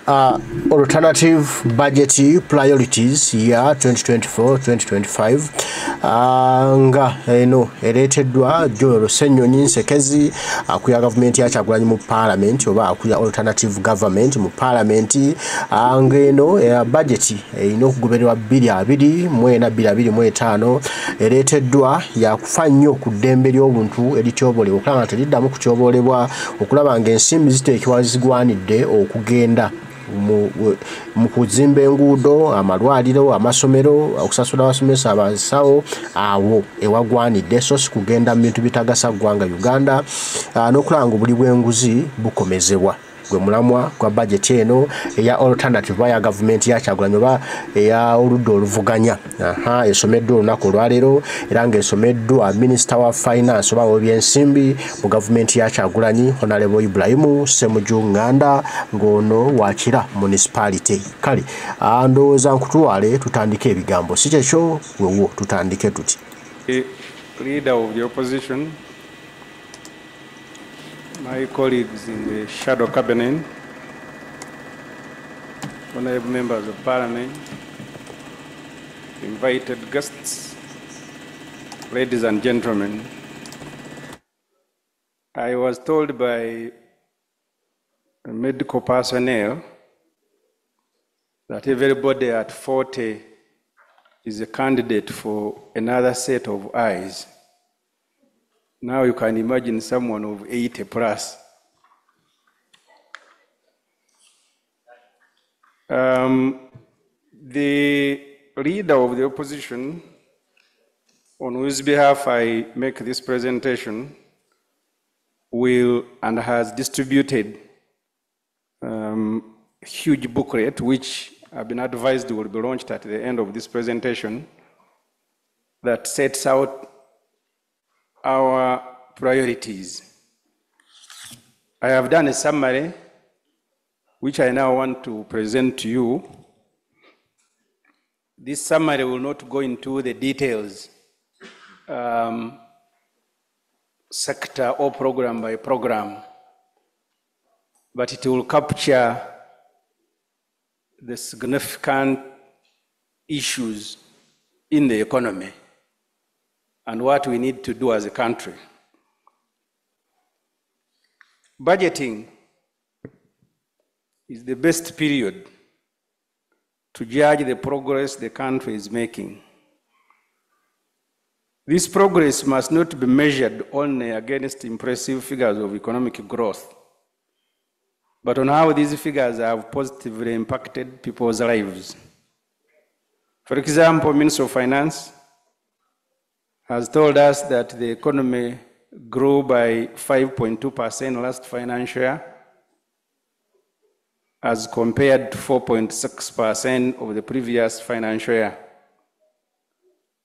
Alternative budget priorities year 2024-2025 nga eno ereteddwa Joel Ssenyonyi Nsekezi akuya government ya Kyagulanyi mu parliament oba akuya alternative government mu parliament nga eno budget ino okugobererwa 2024-2025 ereteddwa yakufa nnyo ku ddembe ly'obuntu erityobolebwa okulaba nti liddamu kutyobolebwa okulaba ng'ensimbi ziteekebwa zigwanidde okugenda mu kuzimba enguudo, amalwaliro, amasomero, okusasula abasomesa abasawo awo ewagwanidde so si kugenda mu bintu bitagasa ggwanga Uganda n'okulanga obuli bw'enguzi bukomezebwa. Gwe mulamwa kwa budget eno eya alternative ya government ya Kyagulanyi oba eya oludda oluvuganya esomeddwa olunaku olwaleero era ng'esomeddwa Minister wa Finance oba w'ebyensimbi mu government ya Kyagulanyi Honorable Ibrahim Ssemuju Nganda ng'ono Wakira municipality. Kale ndowooza nkutwale tutandike ebigambo si kyekyo wewo tutandike tuti. Leader of the opposition, my colleagues in the shadow cabinet, honorable members of parliament, invited guests, ladies and gentlemen, I was told by medical personnel that everybody at 40 is a candidate for another set of eyes. Now you can imagine someone of 80 plus. The leader of the opposition, on whose behalf I make this presentation, will and has distributed a huge booklet, which I've been advised will be launched at the end of this presentation, that sets out our priorities. I have done a summary, which I now want to present to you. This summary will not go into the details, sector or program by program, but it will capture the significant issues in the economy and what we need to do as a country. Budgeting is the best period to judge the progress the country is making. This progress must not be measured only against impressive figures of economic growth, but on how these figures have positively impacted people's lives. For example, Minister of Finance has told us that the economy grew by 5.2% last financial year, as compared to 4.6% of the previous financial year.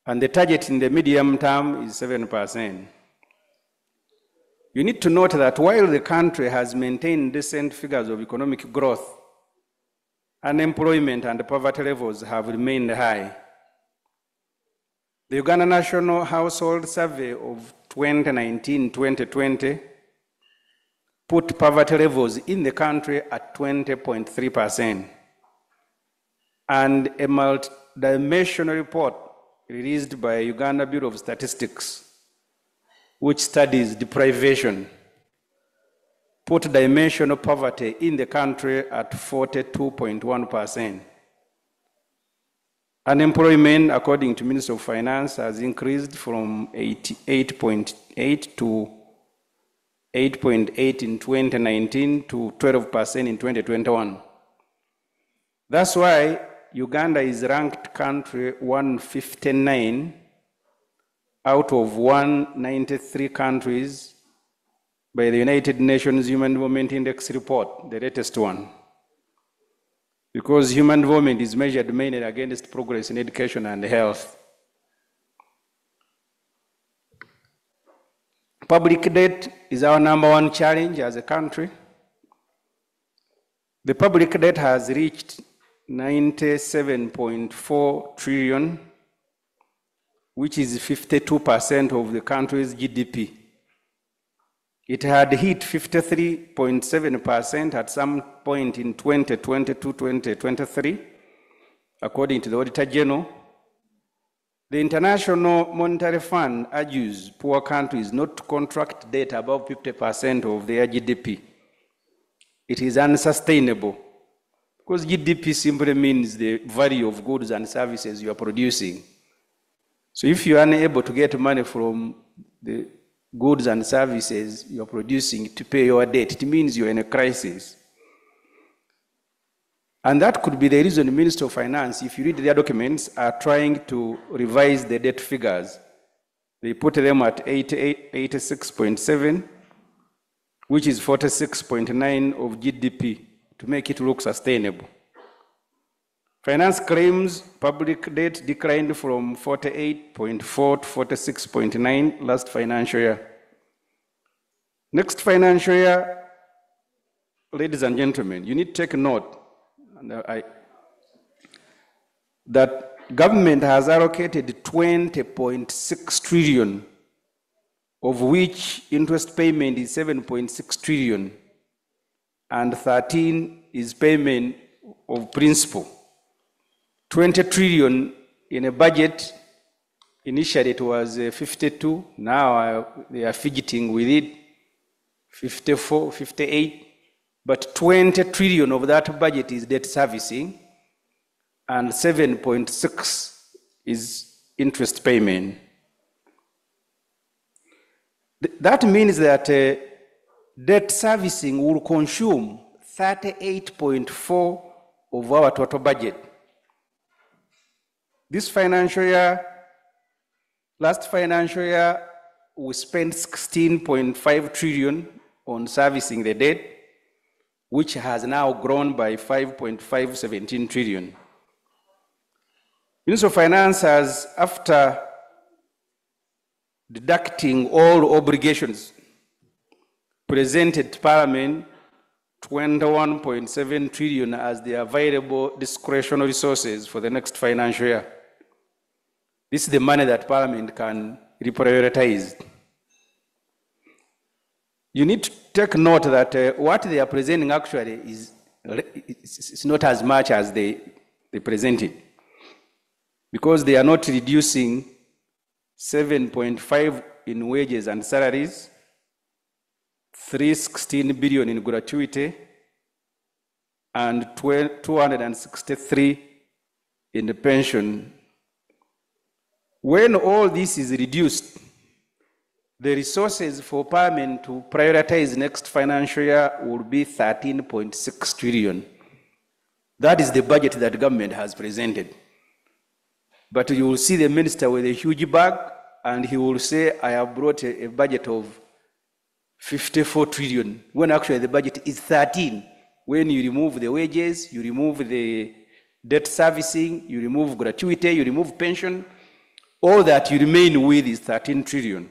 And the target in the medium term is 7%. You need to note that while the country has maintained decent figures of economic growth, unemployment and poverty levels have remained high. The Uganda National Household Survey of 2019-2020 put poverty levels in the country at 20.3%. And a multi-dimensional report released by Uganda Bureau of Statistics, which studies deprivation, put dimensional poverty in the country at 42.1%. Unemployment, according to Minister of Finance, has increased from 8.8 to 8.8 in 2019 to 12% in 2021. That's why Uganda is ranked country 159 out of 193 countries by the United Nations Human Development Index report, the latest one. Because human development is measured mainly against progress in education and health. Public debt is our #1 challenge as a country. The public debt has reached 97.4 trillion, which is 52% of the country's GDP. It had hit 53.7% at some point in 2022-2023, according to the Auditor General. The International Monetary Fund urges poor countries not to contract debt above 50% of their GDP. It is unsustainable because GDP simply means the value of goods and services you are producing. So if you are unable to get money from the goods and services you are producing to pay your debt, it means you're in a crisis. And that could be the reason the Minister of Finance, if you read their documents, are trying to revise the debt figures. They put them at 86.7, which is 46.9 of GDP, to make it look sustainable. Finance claims public debt declined from 48.4 to 46.9 last financial year. Next financial year, ladies and gentlemen, you need to take note that government has allocated 20.6 trillion, of which interest payment is 7.6 trillion, and 13 is payment of principal. 20 trillion in a budget, initially it was 52, now they are fidgeting with it, 54, 58. But 20 trillion of that budget is debt servicing, and 7.6 is interest payment. That means that debt servicing will consume 38.4 of our total budget. This financial year, last financial year, we spent 16.5 trillion on servicing the debt, which has now grown by 5.517 trillion. Minister of Finance has, after deducting all obligations, presented to Parliament 21.7 trillion as the available discretionary resources for the next financial year. This is the money that Parliament can reprioritize. You need to take note that what they are presenting actually is not as much as they presented, because they are not reducing 7.5 in wages and salaries, 316 billion in gratuity, and 263 in the pension. When all this is reduced, the resources for Parliament to prioritize next financial year will be 13.6 trillion. That is the budget that the government has presented. But you will see the minister with a huge bag, and he will say, I have brought a budget of 54 trillion, when actually the budget is 13. When you remove the wages, you remove the debt servicing, you remove gratuity, you remove pension, all that you remain with is 13 trillion.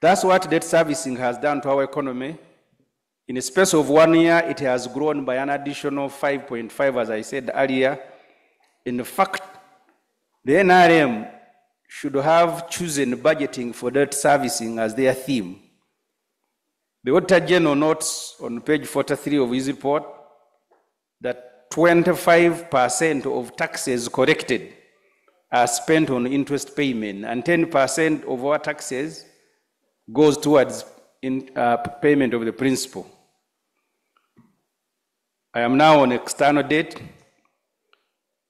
That's what debt servicing has done to our economy. In a space of 1 year, it has grown by an additional 5.5, as I said earlier. In fact, the NRM should have chosen budgeting for debt servicing as their theme. The Auditor General notes on page 43 of his report that 25% of taxes collected are spent on interest payment, and 10% of our taxes goes towards payment of the principal. I am now on external debt.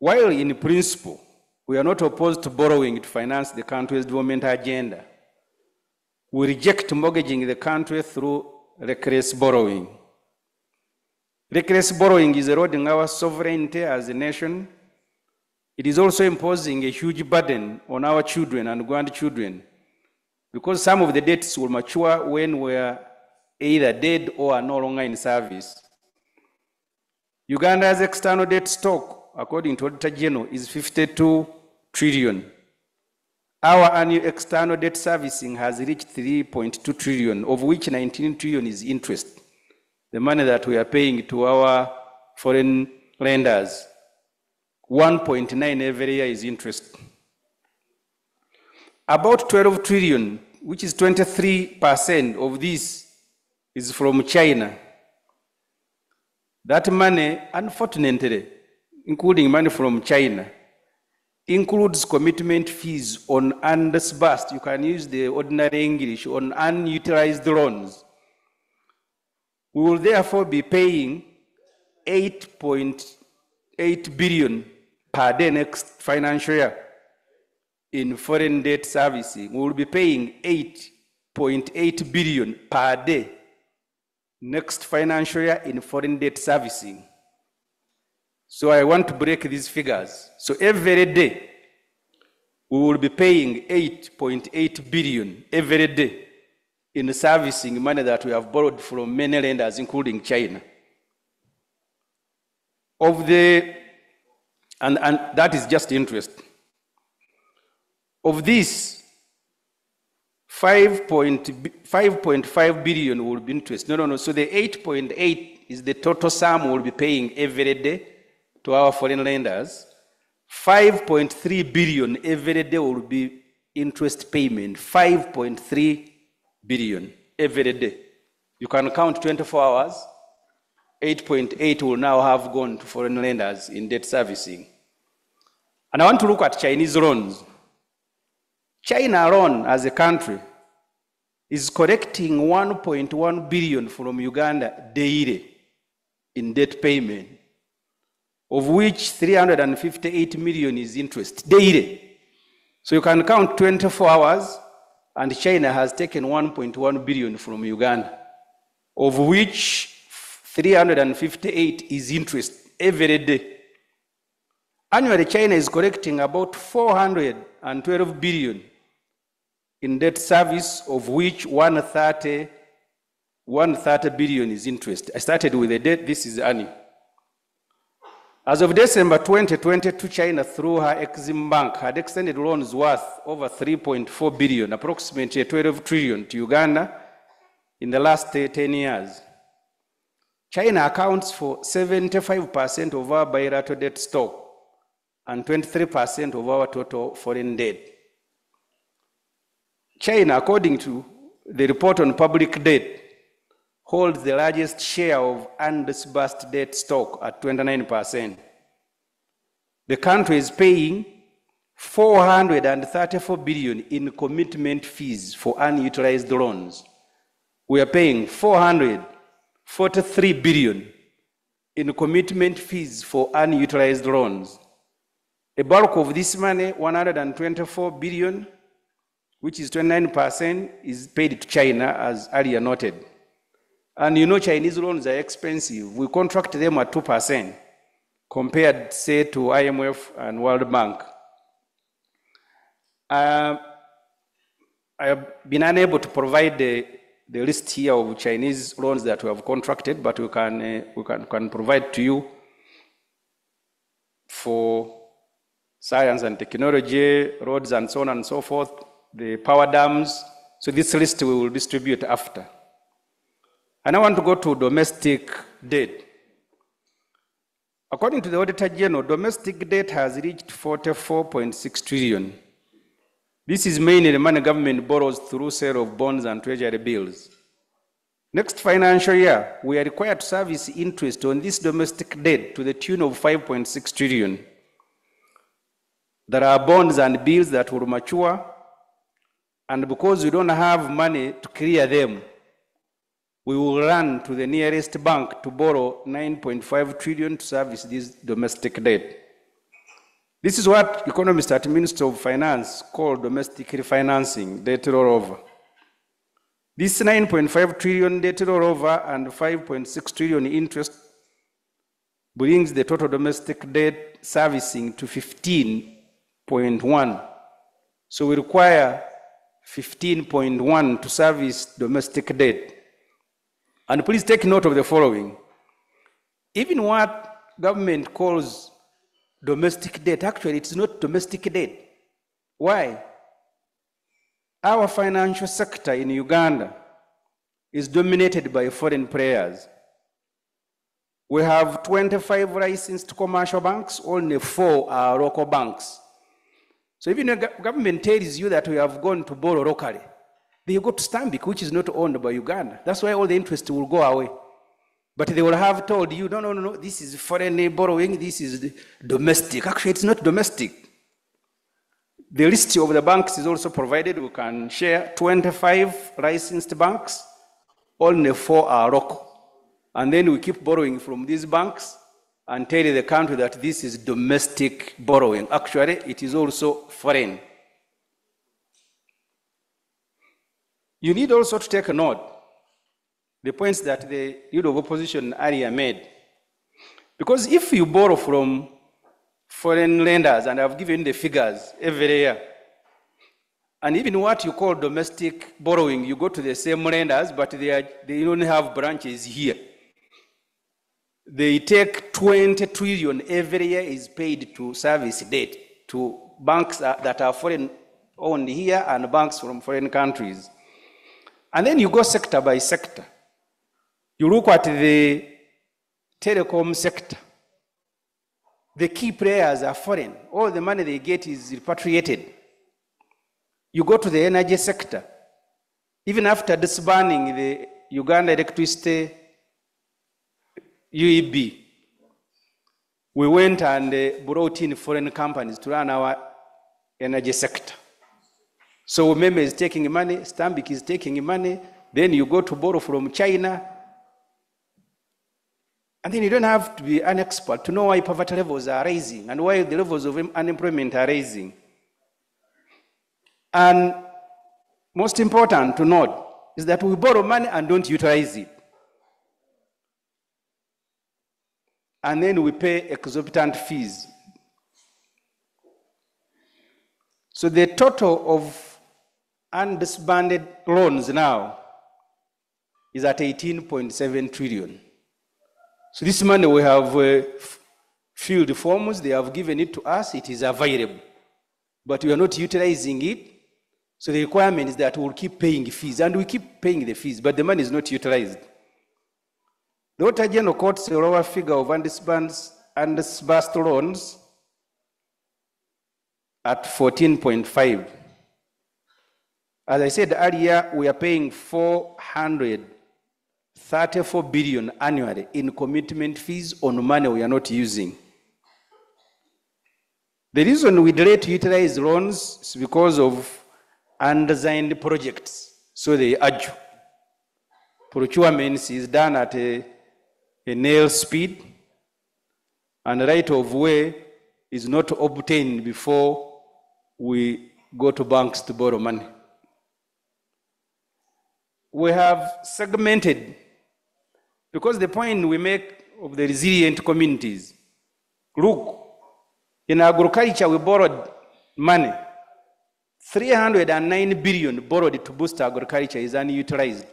While in principle, we are not opposed to borrowing to finance the country's development agenda, we reject mortgaging the country through reckless borrowing. Reckless borrowing is eroding our sovereignty as a nation. It is also imposing a huge burden on our children and grandchildren, because some of the debts will mature when we are either dead or are no longer in service. Uganda's external debt stock, according to Auditor General, is 52 trillion. Our annual external debt servicing has reached 3.2 trillion, of which 19 trillion is interest, the money that we are paying to our foreign lenders. 1.9 every year is interest. About 12 trillion which is 23% of this, is from China. That money, unfortunately, including money from China, includes commitment fees on undisbursed, you can use the ordinary English, on unutilized loans. We will therefore be paying 8.8 billion per day next financial year in foreign debt servicing. We will be paying 8.8 billion per day next financial year in foreign debt servicing. So I want to break these figures. So every day, we will be paying 8.8 billion every day in servicing money that we have borrowed from many lenders, including China. And that is just interest. Of this, 5.5 billion will be interest. No. So the 8.8 is the total sum we'll be paying every day to our foreign lenders. 5.3 billion every day will be interest payment. 5.3 billion every day. You can count 24 hours. 8.8 will now have gone to foreign lenders in debt servicing. And I want to look at Chinese loans. China alone, as a country, is collecting 1.1 billion from Uganda daily in debt payment, of which 358 million is interest daily. So you can count 24 hours, and China has taken 1.1 billion from Uganda, of which 358 is interest every day. Annually, China is collecting about 412 billion in debt service, of which 130 billion is interest. I started with the debt, this is annual. As of December 2022, China, through her Exim Bank, had extended loans worth over 3.4 billion, approximately 12 trillion, to Uganda in the last 10 years. China accounts for 75% of our bilateral debt stock and 23% of our total foreign debt. China, according to the report on public debt, holds the largest share of undisbursed debt stock at 29%. The country is paying 434 billion in commitment fees for unutilized loans. We are paying 443 billion in commitment fees for unutilized loans. A bulk of this money, 124 billion, which is 29%, is paid to China, as earlier noted. And you know Chinese loans are expensive. We contract them at 2%, compared, say, to IMF and World Bank. I have been unable to provide the list here of Chinese loans that we have contracted, but we can provide to you for science and technology, roads and so on and so forth, the power dams. So this list we will distribute after. And I want to go to domestic debt. According to the Auditor General, domestic debt has reached 44.6 trillion. This is mainly the money government borrows through sale of bonds and treasury bills. Next financial year, we are required to service interest on this domestic debt to the tune of 5.6 trillion. There are bonds and bills that will mature, and because we don't have money to clear them, we will run to the nearest bank to borrow 9.5 trillion to service this domestic debt. This is what economists at Ministry of Finance call domestic refinancing, debt rollover. This 9.5 trillion debt rollover and 5.6 trillion interest brings the total domestic debt servicing to 15.1. So we require 15.1 to service domestic debt. And please take note of the following. Even what government calls domestic debt, actually it's not domestic debt. Why? Our financial sector in Uganda is dominated by foreign players. We have 25 licensed commercial banks, only 4 are local banks. So even the government tells you that we have gone to borrow locally, They go to Stanbic, which is not owned by Uganda. That's why all the interest will go away. But they will have told you, no, this is foreign borrowing, this is domestic. Actually, it's not domestic. The list of the banks is also provided. We can share 25 licensed banks, only 4 are local. And then we keep borrowing from these banks and tell the country that this is domestic borrowing. Actually, it is also foreign. You need also to take a note the points that the leader of opposition earlier made. Because if you borrow from foreign lenders, and I've given the figures every year, and even what you call domestic borrowing, you go to the same lenders, but they only have branches here. They take 20 trillion every year is paid to service debt to banks that are foreign owned here and banks from foreign countries. And then you go sector by sector. You look at the telecom sector. The key players are foreign. All the money they get is repatriated. You go to the energy sector. Even after disbanding the Uganda electricity UEB, we went and brought in foreign companies to run our energy sector. So Meme is taking money, Stanbic is taking money, then you go to borrow from China, and then you don't have to be an expert to know why poverty levels are rising and why the levels of unemployment are rising. And most important to note is that we borrow money and don't utilize it. And then we pay exorbitant fees. So the total of undisbanded loans now is at 18.7 trillion. So this money we have filled forms, they have given it to us, it is available. But we are not utilizing it. So the requirement is that we'll keep paying fees, and we keep paying the fees, but the money is not utilized. The Auditor General quotes a lower figure of undisbursed loans at 14.5. As I said earlier, we are paying 434 billion annually in commitment fees on money we are not using. The reason we delay to utilize loans is because of undesigned projects. So they urge procurement is done at a nail speed, and right of way is not obtained before we go to banks to borrow money. We have segmented, because the point we make of the resilient communities, look, in agriculture we borrowed money. 309 billion borrowed to boost agriculture is unutilized.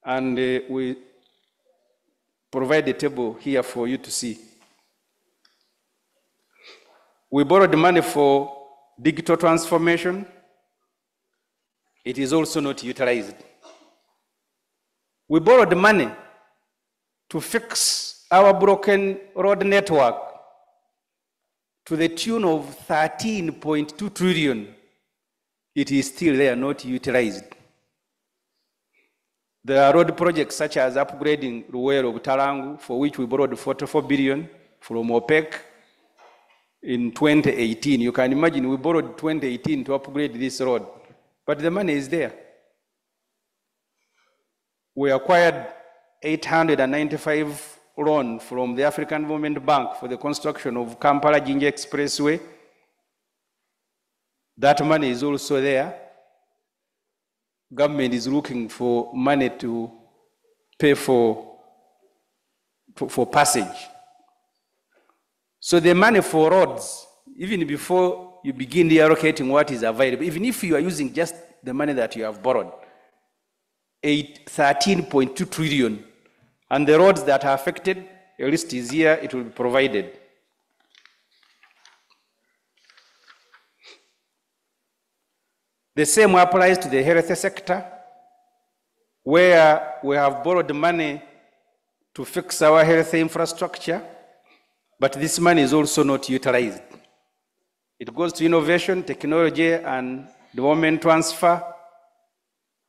And we provide a table here for you to see. We borrowed money for digital transformation. It is also not utilized. We borrowed money to fix our broken road network to the tune of 13.2 trillion. It is still there, not utilized. There are road projects such as upgrading Ruwero of Tarangu, for which we borrowed 44 billion from OPEC in 2018. You can imagine we borrowed 2018 to upgrade this road, but the money is there. We acquired 895 loan from the African Development Bank for the construction of Kampala-Jinja Expressway. That money is also there. Government is looking for money to pay for passage. So the money for roads, even before you begin allocating what is available, even if you are using just the money that you have borrowed, 13.2 trillion, and the roads that are affected, a list is here, it will be provided. The same applies to the health sector, where we have borrowed money to fix our health infrastructure, but this money is also not utilized. It goes to innovation, technology, and development transfer.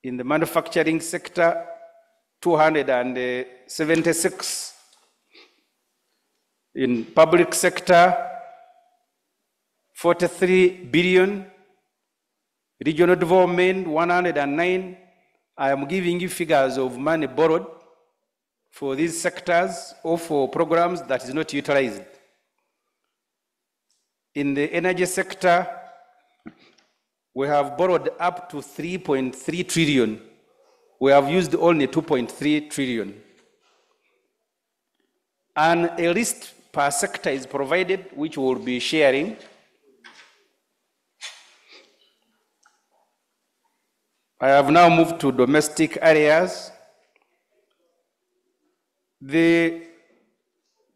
In the manufacturing sector, 276. In public sector, 43 billion. Regional development, 109. I am giving you figures of money borrowed for these sectors or for programs that is not utilized. In the energy sector, we have borrowed up to 3.3 trillion. We have used only 2.3 trillion. And a list per sector is provided, which we'll be sharing. I have now moved to domestic areas. The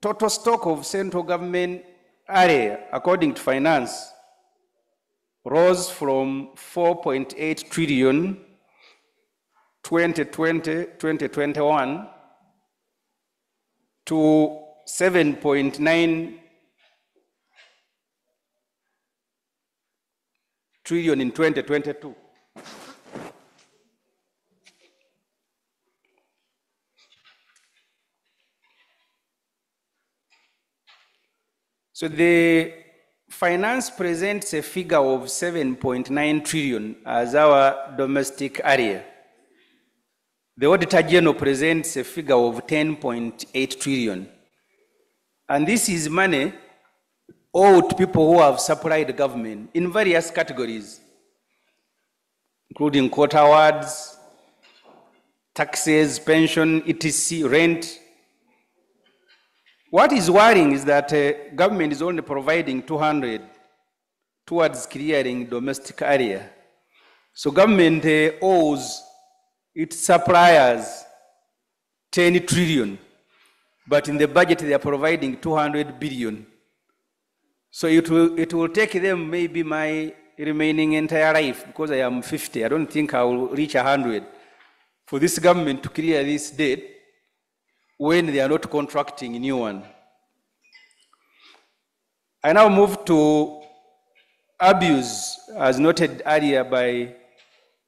total stock of central government area, according to finance, rose from 4.8 trillion 2020-2021 to 7.9 trillion in 2022. So the finance presents a figure of 7.9 trillion as our domestic area. The Auditor General presents a figure of 10.8 trillion. And this is money owed to people who have supplied the government in various categories, including court awards, taxes, pension, etc., rent. What is worrying is that government is only providing 200 towards clearing domestic area. So government owes its suppliers 10 trillion, but in the budget they are providing 200 billion. So it will take them maybe my remaining entire life, because I am 50, I don't think I will reach 100, for this government to clear this debt when they are not contracting a new one. I now move to abuse, as noted earlier by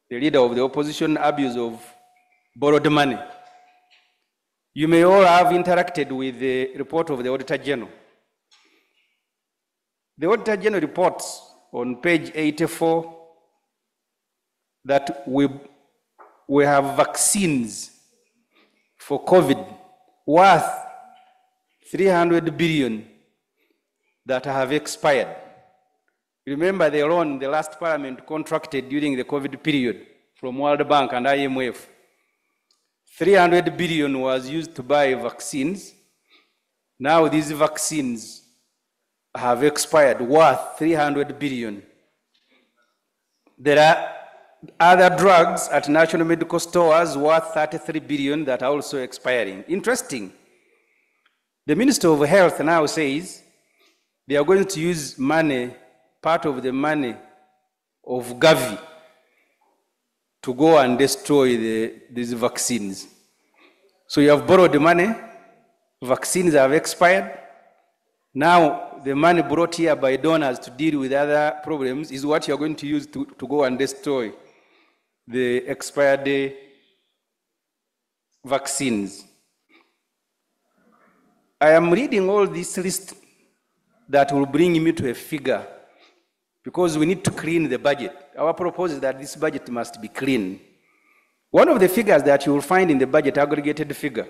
the leader of the opposition, abuse of borrowed money. You may all have interacted with the report of the Auditor General. The Auditor General reports on page 84 that we have vaccines for COVID worth 300 billion that have expired. Remember the loan the last parliament contracted during the COVID period from World Bank and IMF. 300 billion was used to buy vaccines. Now these vaccines have expired, worth 300 billion. There are other drugs at national medical stores worth 33 billion that are also expiring. Interesting. The Minister of Health now says they are going to use money, part of the money of Gavi, to go and destroy these vaccines. So you have borrowed the money, vaccines have expired. Now the money brought here by donors to deal with other problems is what you are going to use to go and destroy the expired vaccines. I am reading all this list that will bring me to a figure, because we need to clean the budget. Our proposal is that this budget must be clean. One of the figures that you will find in the budget, aggregated figure,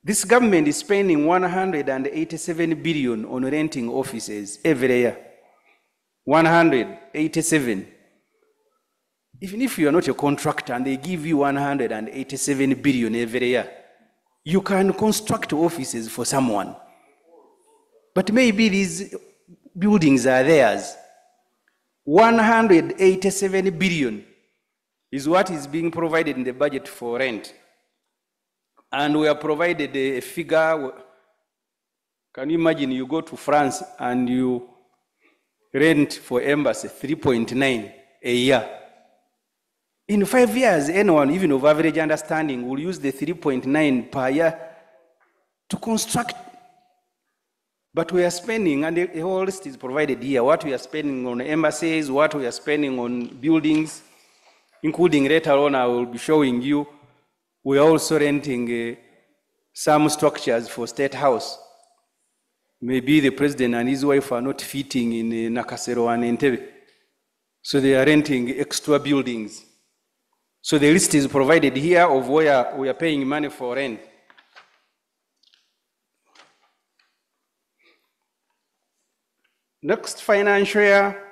this government is spending 187 billion on renting offices every year. 187. Even if you are not a contractor and they give you 187 billion every year, you can construct offices for someone. But maybe these buildings are theirs. 187 billion is what is being provided in the budget for rent. And we are provided a figure. Can you imagine you go to France and you rent for embassy 3.9 a year? In 5 years, anyone, even of average understanding, will use the 3.9 per year to construct But we are spending, and the whole list is provided here, what we are spending on embassies, what we are spending on buildings, including later on I will be showing you, we are also renting some structures for State House. Maybe the president and his wife are not fitting in Nakasero and Entebbe. So they are renting extra buildings. So the list is provided here of where we are paying money for rent. Next financial year,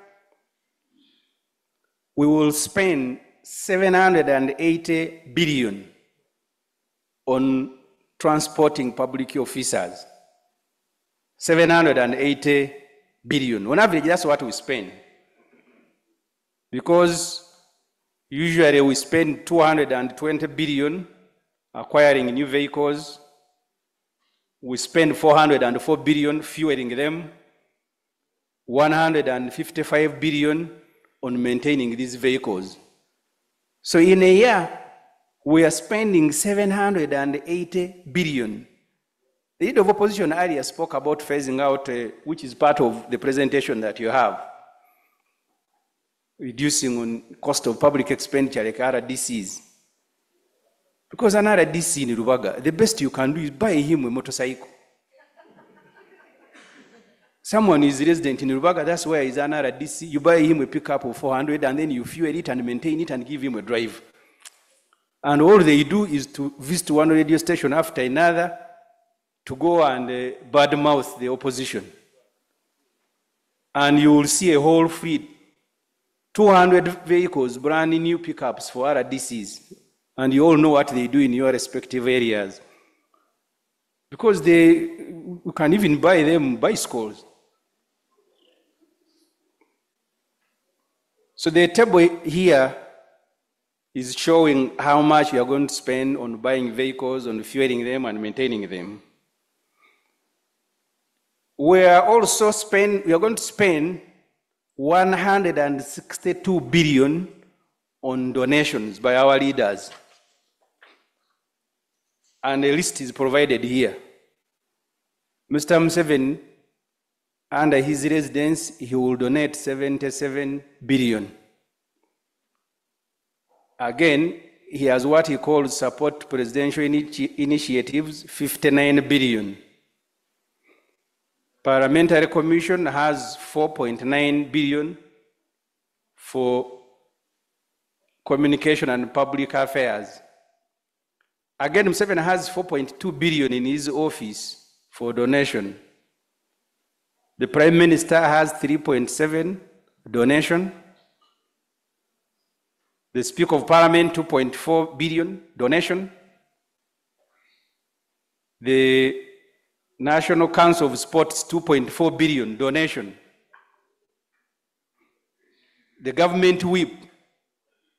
we will spend 780 billion on transporting public officers. 780 billion. On average, that's what we spend. Because usually we spend 220 billion acquiring new vehicles. We spend 404 billion fueling them. 155 billion on maintaining these vehicles. So in a year, we are spending 780 billion. The leader of opposition earlier spoke about phasing out, which is part of the presentation that you have. Reducing on cost of public expenditure like RDCs. Because an RDC in Rubaga, the best you can do is buy him a motorcycle. Someone is resident in Rubaga, that's where he's an RDC. You buy him a pickup of 400 and then you fuel it and maintain it and give him a drive. And all they do is to visit one radio station after another to go and badmouth the opposition. And you will see a whole fleet, 200 vehicles, brand new pickups for RDCs. And you all know what they do in your respective areas. Because you can even buy them bicycles. So the table here is showing how much you are going to spend on buying vehicles, on fueling them, and maintaining them. We are going to spend 162 billion on donations by our leaders. And a list is provided here. Mr. Museveni, under his residence, he will donate 77 billion. Again, he has what he calls support presidential initiatives, 59 billion. Parliamentary Commission has 4.9 billion for communication and public affairs. Again, Museveni has 4.2 billion in his office for donation. The Prime Minister has 3.7 donation. The Speaker of Parliament, 2.4 billion donation. The National Council of Sports, 2.4 billion donation. The government whip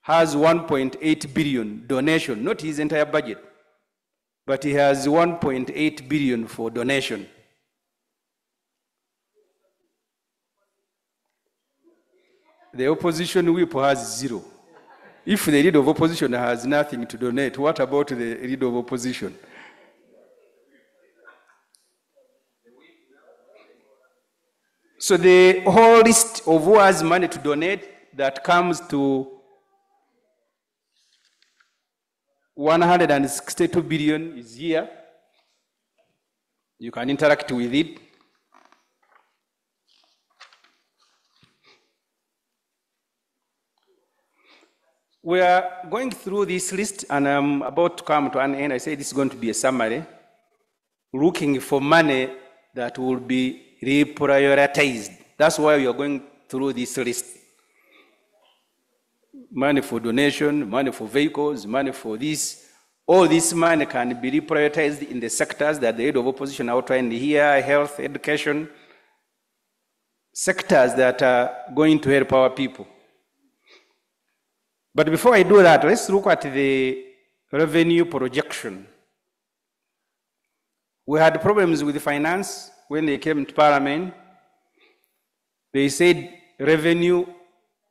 has 1.8 billion donation, not his entire budget, but he has 1.8 billion for donation. The opposition whip has 0. If the leader of opposition has nothing to donate, what about the leader of opposition? So the whole list of who has money to donate, that comes to 162 billion is here. You can interact with it. We are going through this list, and I'm about to come to an end. I said this is going to be a summary, looking for money that will be reprioritized. That's why we are going through this list. Money for donation, money for vehicles, money for this. All this money can be reprioritized in the sectors that the head of opposition outlined here: health, education, sectors that are going to help our people. But before I do that, let's look at the revenue projection. We had problems with the finance when they came to Parliament. They said revenue,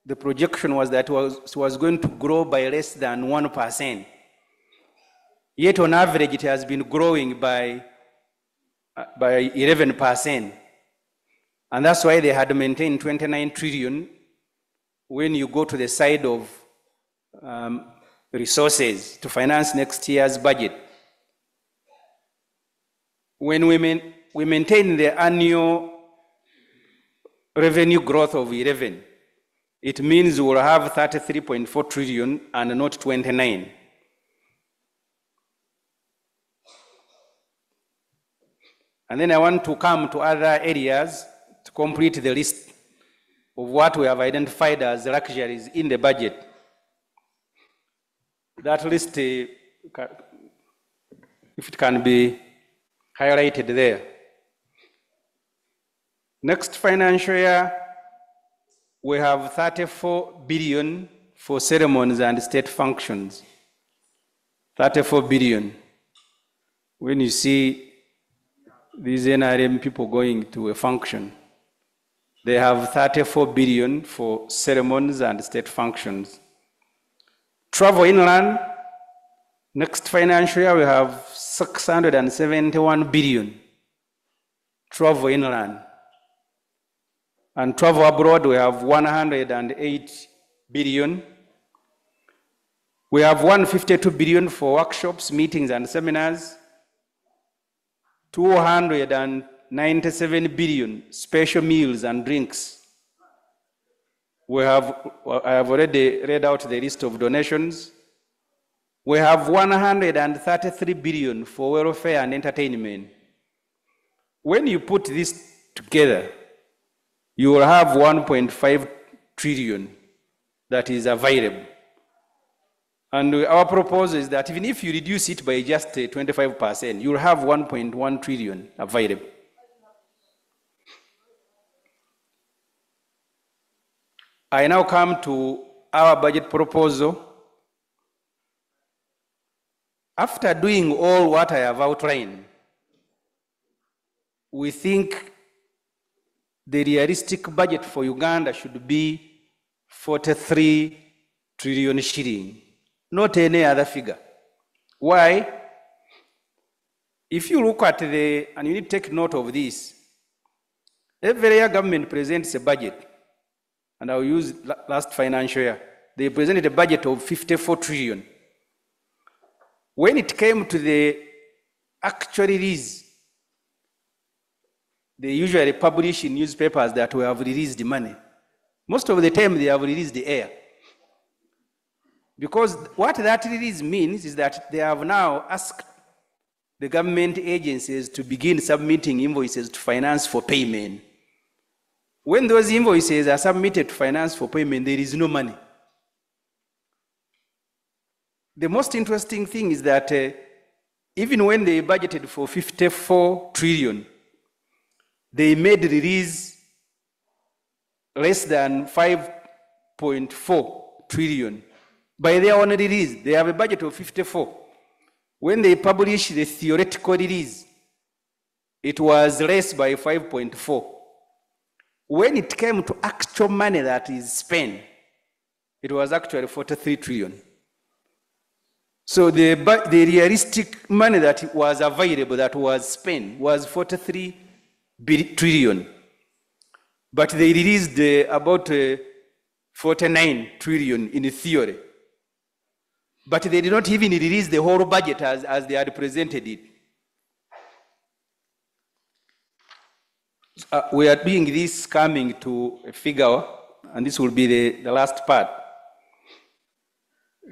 the projection was that it was going to grow by less than 1%. Yet on average, it has been growing by 11%. And that's why they had maintained 29 trillion when you go to the side of resources to finance next year's budget. When we maintain the annual revenue growth of 11, it means we'll have 33.4 trillion and not 29. And then I want to come to other areas to complete the list of what we have identified as luxuries in the budget. That list, if it can be highlighted there. Next financial year, we have 34 billion for ceremonies and state functions. 34 billion. When you see these NRM people going to a function, they have 34 billion for ceremonies and state functions. Travel inland, next financial year we have 671 billion. Travel inland. And travel abroad we have 108 billion. We have 152 billion for workshops, meetings and seminars. 297 billion special meals and drinks. I have already read out the list of donations. We have 133 billion for welfare and entertainment. When you put this together, you will have 1.5 trillion that is available. And our proposal is that even if you reduce it by just 25%, you'll have 1.1 trillion available. I now come to our budget proposal. After doing all what I have outlined, we think the realistic budget for Uganda should be 43 trillion shilling, not any other figure. Why? If you look at and you need to take note of this, every year government presents a budget, and I'll use last financial year. They presented a budget of 54 trillion. When it came to the actual release, they usually publish in newspapers that we have released the money. Most of the time they have released the air. Because what that release means is that they have now asked the government agencies to begin submitting invoices to finance for payment. When those invoices are submitted to finance for payment, there is no money. The most interesting thing is that even when they budgeted for 54 trillion, they made release less than 5.4 trillion. By their own release, they have a budget of 54. When they published the theoretical release, it was less by 5.4. When it came to actual money that is spent, it was actually 43 trillion. So the realistic money that was available, that was spent, was 43 trillion. But they released about 49 trillion in theory. But they did not even release the whole budget as they had presented it. We are doing this coming to a figure, and this will be the last part.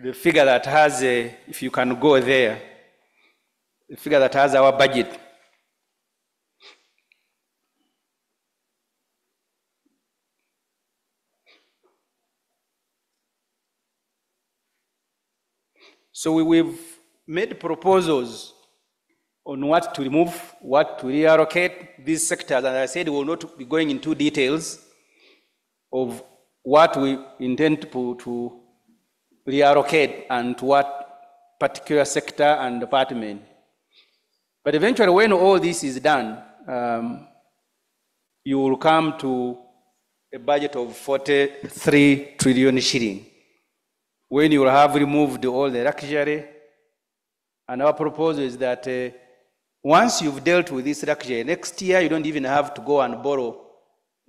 The figure that has, if you can go there, the figure that has our budget. So we've made proposals on what to remove, what to reallocate these sectors. And I said we will not be going into details of what we intend to reallocate and to what particular sector and department. But eventually, when all this is done, you will come to a budget of 43 trillion shilling. When you will have removed all the luxury, and our proposal is that once you've dealt with this luxury, next year you don't even have to go and borrow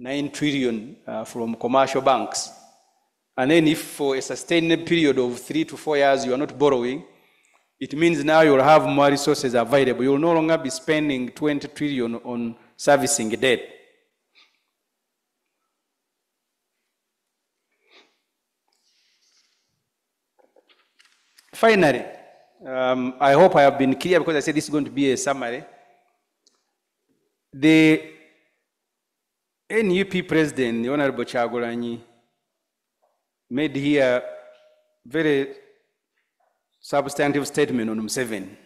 9 trillion from commercial banks. And then if for a sustained period of 3 to 4 years you are not borrowing, it means now you'll have more resources available. You'll no longer be spending 20 trillion on servicing debt. Finally, I hope I have been clear because I said this is going to be a summary. The NUP president, the Honorable Kyagulanyi, made here a very substantive statement on Museveni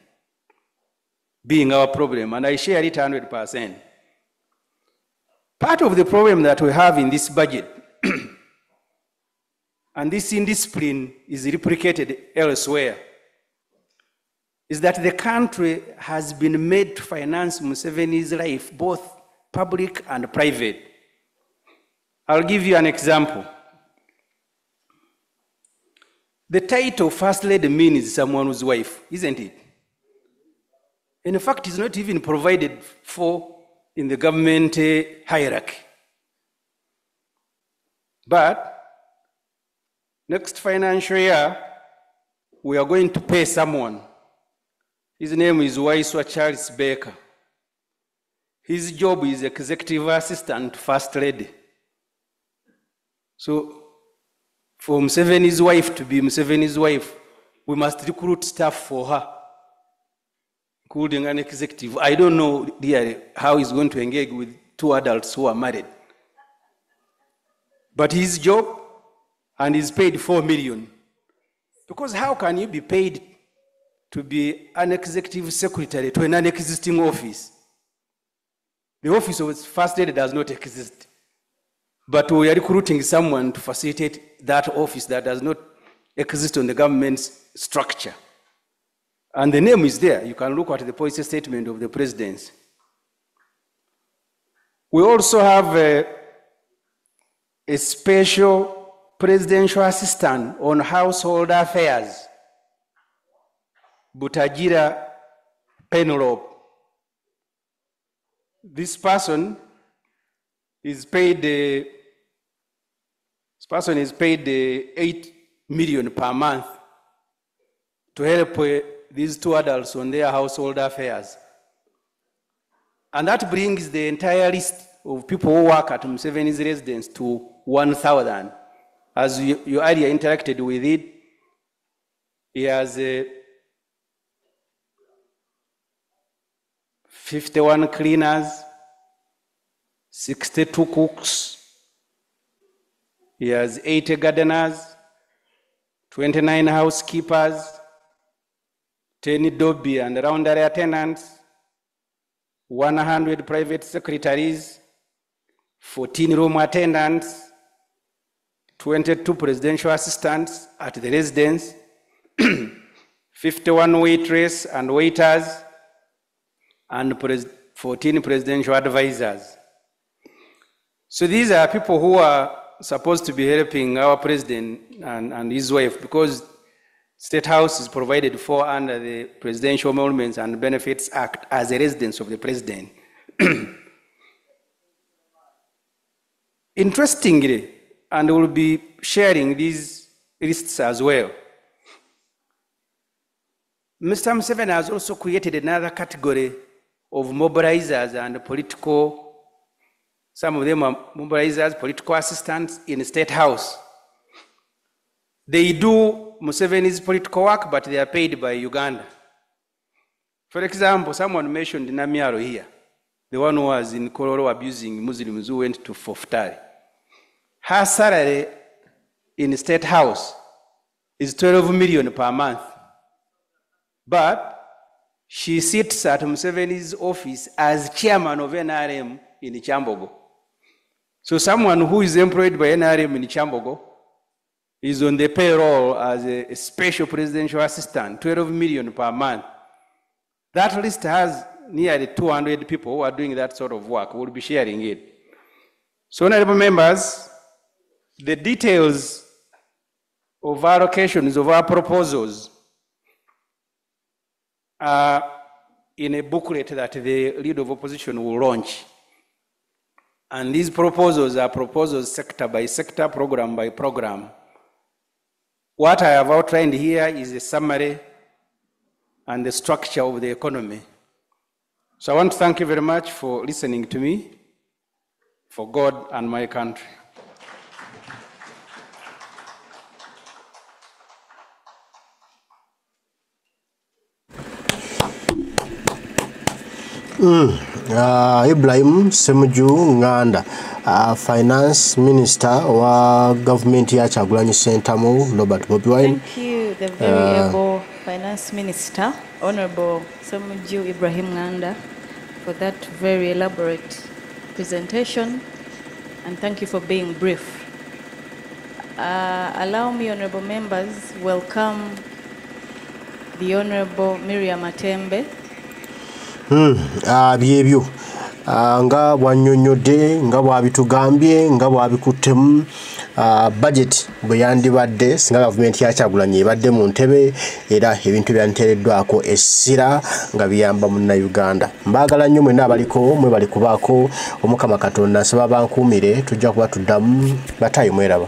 being our problem, and I share it 100%. Part of the problem that we have in this budget, and this indiscipline is replicated elsewhere, is that the country has been made to finance Museveni's life, both public and private. I'll give you an example. The title First Lady means someone's wife, isn't it? In fact, it's not even provided for in the government hierarchy. But next financial year, we are going to pay someone. His name is Waiswa Charles Baker. His job is executive assistant to First Lady. So, for Museveni's wife to be Museveni's wife, we must recruit staff for her, including an executive. I don't know really how he's going to engage with 2 adults who are married. But his job, and he's paid 4 million. Because how can you be paid to be an executive secretary to a non-existing office? The office of First Lady does not exist. But we are recruiting someone to facilitate that office that does not exist on the government's structure. And the name is there. You can look at the policy statement of the presidency. We also have a special presidential assistant on household affairs, Butagira Penelope. This person is paid 8 million per month to help these 2 adults on their household affairs. And that brings the entire list of people who work at Museveni's residence to 1,000. As you earlier interacted with it, he has 51 cleaners, 62 cooks, he has 80 gardeners, 29 housekeepers, 10 Dobby and roundary attendants, 100 private secretaries, 14 room attendants, 22 presidential assistants at the residence, 51 waitresses and waiters, and 14 presidential advisors. So these are people who are supposed to be helping our president and his wife, because State House is provided for under the Presidential Emoluments and Benefits Act as a residence of the president. Interestingly, and we'll be sharing these lists as well, Mr. Museveni has also created another category of mobilizers and political. Some of them are mobilizers, political assistants in the State House. They do Museveni's political work, but they are paid by Uganda. For example, someone mentioned Namiaro here, the one who was in Kororo abusing Muslims who went to Foftari. Her salary in the State House is 12 million per month. But she sits at Museveni's office as chairman of NRM in Chambogo. So someone who is employed by NRM in Chambogo is on the payroll as a special presidential assistant, 12 million per month. That list has nearly 200 people who are doing that sort of work. We'll be sharing it. So, honorable members, the details of allocations of our proposals are in a booklet that the Leader of Opposition will launch. And these proposals are proposals sector by sector, program by program. What I have outlined here is a summary and the structure of the economy. So I want to thank you very much for listening to me, for God and my country. Ibrahim Ssemuju Nganda, Finance Minister wa Government ya Kyagulanyi Ssentamu Robert Bobi Wine. Thank you, the very able Finance Minister, Honorable Ssemuju Ibrahim Nganda, for that very elaborate presentation, and thank you for being brief. Allow me, honorable members, welcome the Honorable Miriam Atembe. Byebyo nga bwannyonnyodde nga bwabitugambye nga bwabikuttemu budget bwe yandibadde singa gavumenti ya Kyagulanyi ebadde mu ntebe era ebintu byanteereddwako essira nga biyamba munnayuganda. Mbaagala nnyo mwenna abaliko mwebali kubaako Omukama Katonda nsaba bankuumire tujja kuba tuddamu batayi mweraba.